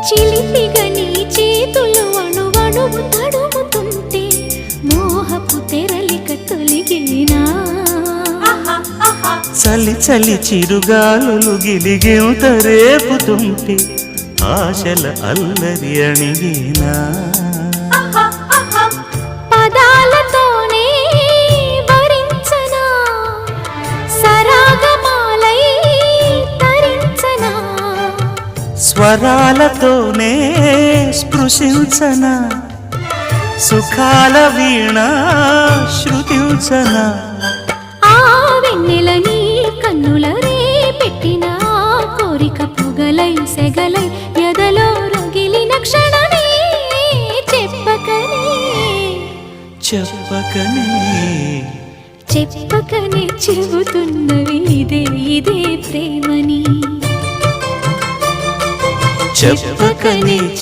చిలిపిగా నీ చేతులు అణువణువు తడుముతుంటే మోహపు తెరలిక తొలిగేనా చలి చలి చిరుగాలులు గిలిగేంత రేపుతుంటే ఆశల అల్లరి అణిగేనా పదాలతోనే వరించనా సరాగమాలై తరించనా స్వరాలతోనే స్పృశించనా సుఖాల వీణ శృతించనా ఆ వెన్నెల నీ కన్నుల రే పెట్టిన కోరిక పొగలై సెగలై ఎదలో రగిలిన క్షణమే చెప్పకనే చెప్పకనే చెప్పకనే చెబుతున్నవి ఇదే ఇదే ప్రేమని చెప్పకనే